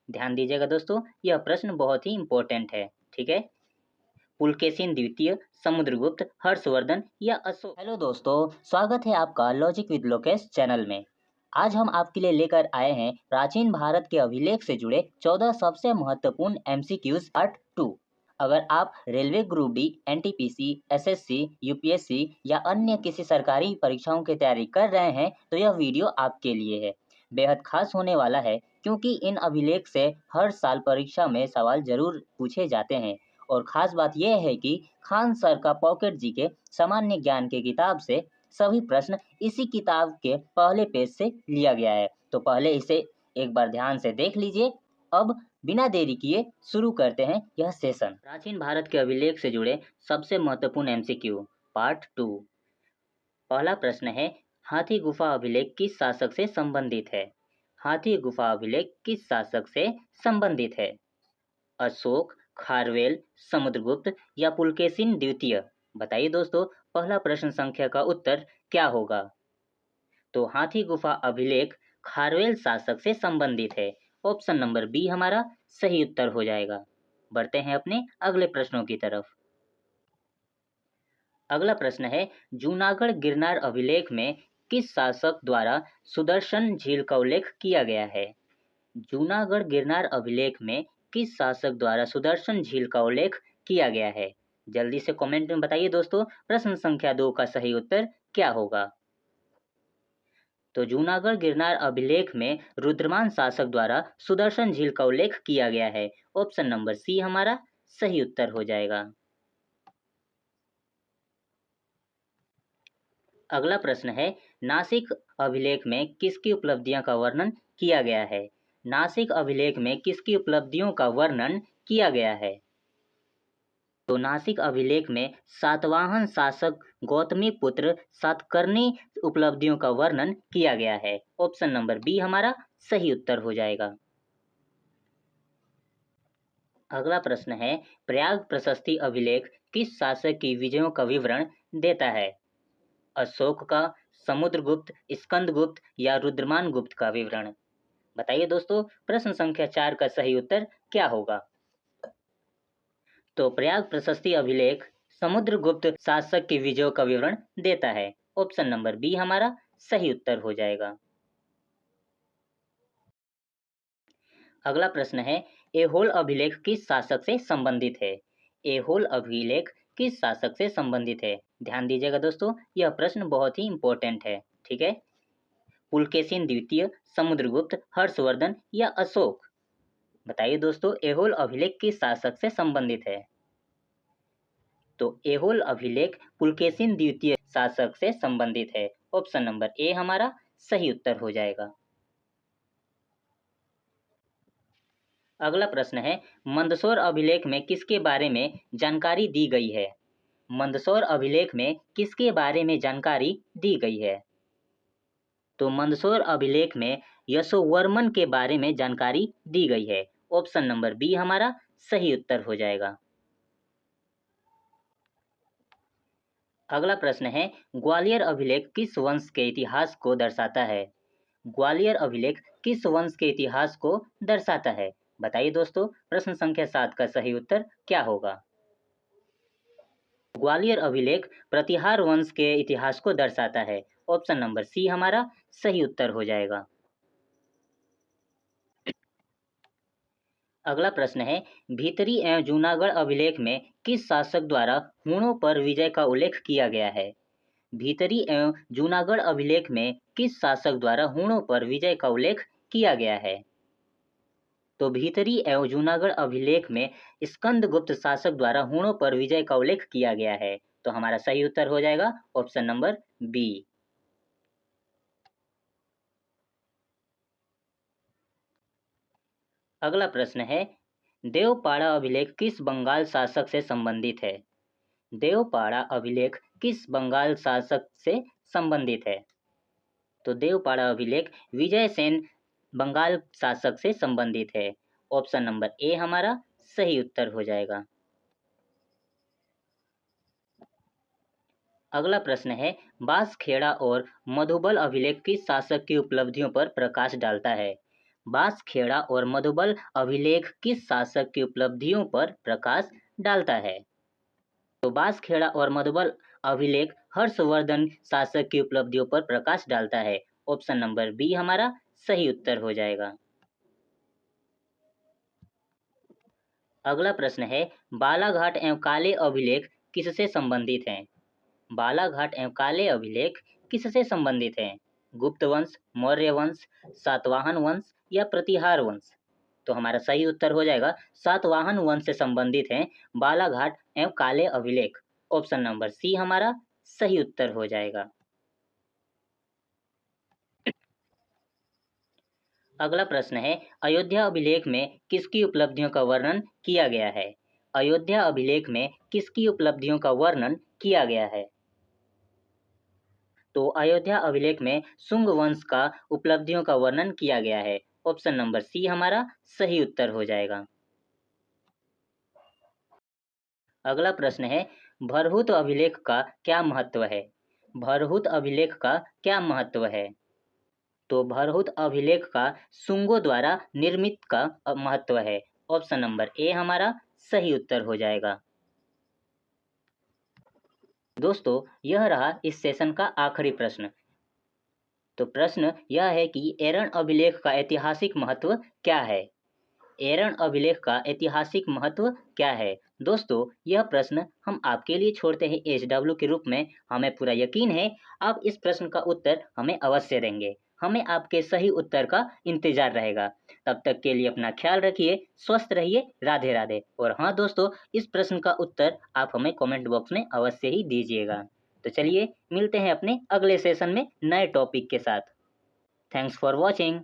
ध्यान दीजिएगा दोस्तों, यह प्रश्न बहुत ही इंपॉर्टेंट है। ठीक है, पुलकेशिन द्वितीय, समुद्रगुप्त, हर्षवर्धन या अशोक। हेलो दोस्तों, स्वागत है आपका लॉजिक विद लोकेश चैनल में। आज हम आपके लिए लेकर आए हैं प्राचीन भारत के अभिलेख से जुड़े 14 सबसे महत्वपूर्ण एमसीक्यूज पार्ट 2। अगर आप railway group D, NTPC, SSC, UPSC या अन्य किसी सरकारी परीक्षाओं की तैयारी कर रहे हैं तो यह वीडियो आपके लिए है। बेहद खास होने वाला है क्योंकि इन अभिलेख से हर साल परीक्षा में सवाल जरूर पूछे जाते हैं। और खास बात यह है कि खान सर का पॉकेट जीके सामान्य ज्ञान के किताब से सभी प्रश्न इसी किताब के पहले पेज से लिया गया है। तो पहले इसे एक बार ध्यान से देख लीजिए। अब बिना देरी किए शुरू करते हैं यह सेशन। प्राचीन भारत के अभिलेख से जुड़े सबसे महत्वपूर्ण एमसीक्यू पार्ट 2। पहला प्रश्न है, हाथी गुफा अभिलेख किस शासक से संबंधित है? हाथी गुफा अभिलेख किस शासक से संबंधित है? अशोक, खारवेल, समुद्रगुप्त या पुलकेशिन द्वितीय? बताइए दोस्तों, पहला प्रश्न संख्या का उत्तर क्या होगा? तो हाथी गुफा अभिलेख खारवेल शासक से संबंधित है। ऑप्शन नंबर बी हमारा सही उत्तर हो जाएगा। बढ़ते हैं अपने अगले प्रश्नों की तरफ। अगला प्रश्न है, जूनागढ़ गिरनार अभिलेख में किस शासक द्वारा सुदर्शन झील का उल्लेख किया गया है? जूनागढ़ गिरनार अभिलेख में किस शासक द्वारा सुदर्शन झील का उल्लेख किया गया है? जल्दी से कमेंट में बताइए दोस्तों, प्रश्न संख्या 2 का सही उत्तर क्या होगा? तो जूनागढ़ गिरनार अभिलेख में रुद्रमान शासक द्वारा सुदर्शन झील का उल्लेख किया गया है। ऑप्शन नंबर सी हमारा सही उत्तर हो जाएगा। अगला प्रश्न है, नासिक अभिलेख में किसकी उपलब्धियों का वर्णन किया गया है? नासिक अभिलेख में किसकी उपलब्धियों का वर्णन किया गया है? तो नासिक अभिलेख में सातवाहन शासक गौतमीपुत्र सातकर्णी उपलब्धियों का वर्णन किया गया है। ऑप्शन नंबर बी हमारा सही उत्तर हो जाएगा। अगला प्रश्न है, प्रयाग प्रशस्ति अभिलेख किस शासक की विजयों का विवरण देता है? अशोक का, समुद्रगुप्त, स्कंदगुप्त या रुद्रमान गुप्त का विवरण? बताइए दोस्तों, प्रश्न संख्या 4 का सही उत्तर क्या होगा? तो प्रयाग प्रशस्ति अभिलेख समुद्रगुप्त शासक की विजयों का विवरण देता है। ऑप्शन नंबर बी हमारा सही उत्तर हो जाएगा। अगला प्रश्न है, ऐहोल अभिलेख किस शासक से संबंधित है? ऐहोल अभिलेख किस शासक से संबंधित है? ध्यान दीजिएगा दोस्तों, यह प्रश्न बहुत ही इंपॉर्टेंट है। ठीक है, पुलकेशिन द्वितीय, समुद्रगुप्त, हर्षवर्धन या अशोक? बताइए दोस्तों, ऐहोल अभिलेख किस शासक से संबंधित है? तो ऐहोल अभिलेख पुलकेशिन द्वितीय शासक से संबंधित है। ऑप्शन नंबर ए हमारा सही उत्तर हो जाएगा। अगला प्रश्न है, मंदसौर अभिलेख में किसके बारे में जानकारी दी गई है? मंदसौर अभिलेख में किसके बारे में जानकारी दी गई है? तो मंदसौर अभिलेख में यशोवर्मन के बारे में जानकारी दी गई है। ऑप्शन नंबर बी हमारा सही उत्तर हो जाएगा। अगला प्रश्न है, ग्वालियर अभिलेख किस वंश के इतिहास को दर्शाता है? ग्वालियर अभिलेख किस वंश के इतिहास को दर्शाता है? बताइए दोस्तों, प्रश्न संख्या 7 का सही उत्तर क्या होगा? ग्वालियर अभिलेख प्रतिहार वंश के इतिहास को दर्शाता है। ऑप्शन नंबर सी हमारा सही उत्तर हो जाएगा। अगला प्रश्न है, भीतरी एवं जूनागढ़ अभिलेख में किस शासक द्वारा हूणों पर विजय का उल्लेख किया गया है? भीतरी एवं जूनागढ़ अभिलेख में किस शासक द्वारा हूणों पर विजय का उल्लेख किया गया है? तो भीतरी एवं जूनागढ़ अभिलेख में स्कंदगुप्त शासक द्वारा हूणों पर विजय का उल्लेख किया गया है। तो हमारा सही उत्तर हो जाएगा ऑप्शन नंबर बी। अगला प्रश्न है, देवपाड़ा अभिलेख किस बंगाल शासक से संबंधित है? देवपाड़ा अभिलेख किस बंगाल शासक से संबंधित है? तो देवपाड़ा अभिलेख विजयसेन बंगाल शासक से संबंधित है। ऑप्शन नंबर ए हमारा सही उत्तर हो जाएगा। अगला प्रश्न है, बांसखेड़ा और मधुबल अभिलेख किस शासक की उपलब्धियों पर प्रकाश डालता है? बांसखेड़ा और मधुबल अभिलेख किस शासक की उपलब्धियों पर प्रकाश डालता है? तो बांसखेड़ा और मधुबल अभिलेख हर्षवर्धन शासक की उपलब्धियों पर प्रकाश डालता है। ऑप्शन नंबर बी हमारा सही उत्तर हो जाएगा। अगला प्रश्न है, बालाघाट एवं काले अभिलेख किससे संबंधित हैं? बालाघाट एवं काले अभिलेख किससे संबंधित हैं? गुप्त वंश, मौर्य वंश, सातवाहन वंश या प्रतिहार वंश? तो हमारा सही उत्तर हो जाएगा सातवाहन वंश से संबंधित हैं बालाघाट एवं काले अभिलेख। ऑप्शन नंबर सी हमारा सही उत्तर हो जाएगा। अगला प्रश्न है, अयोध्या अभिलेख में किसकी उपलब्धियों का वर्णन किया गया है? अयोध्या अभिलेख में किसकी उपलब्धियों का वर्णन किया गया है? तो अयोध्या अभिलेख में शुंग वंश का उपलब्धियों का वर्णन किया गया है। ऑप्शन नंबर सी हमारा सही उत्तर हो जाएगा। अगला प्रश्न है, भरहुत अभिलेख का क्या महत्व है? भरहुत अभिलेख का क्या महत्व है? तो भरहुत अभिलेख का शुंगों द्वारा निर्मित का महत्व है। ऑप्शन नंबर ए हमारा सही उत्तर हो जाएगा। दोस्तों, यह रहा इस सेशन का आखिरी प्रश्न। तो प्रश्न यह है कि एरन अभिलेख का ऐतिहासिक महत्व क्या है? एरन अभिलेख का ऐतिहासिक महत्व क्या है? दोस्तों, यह प्रश्न हम आपके लिए छोड़ते हैं एचडब्ल्यू के रूप में। हमें पूरा यकीन है आप इस प्रश्न का उत्तर हमें अवश्य देंगे। हमें आपके सही उत्तर का इंतजार रहेगा। तब तक के लिए अपना ख्याल रखिए, स्वस्थ रहिए, राधे राधे। और हाँ दोस्तों, इस प्रश्न का उत्तर आप हमें कमेंट बॉक्स में अवश्य ही दीजिएगा। तो चलिए मिलते हैं अपने अगले सेशन में नए टॉपिक के साथ। Thanks for watching.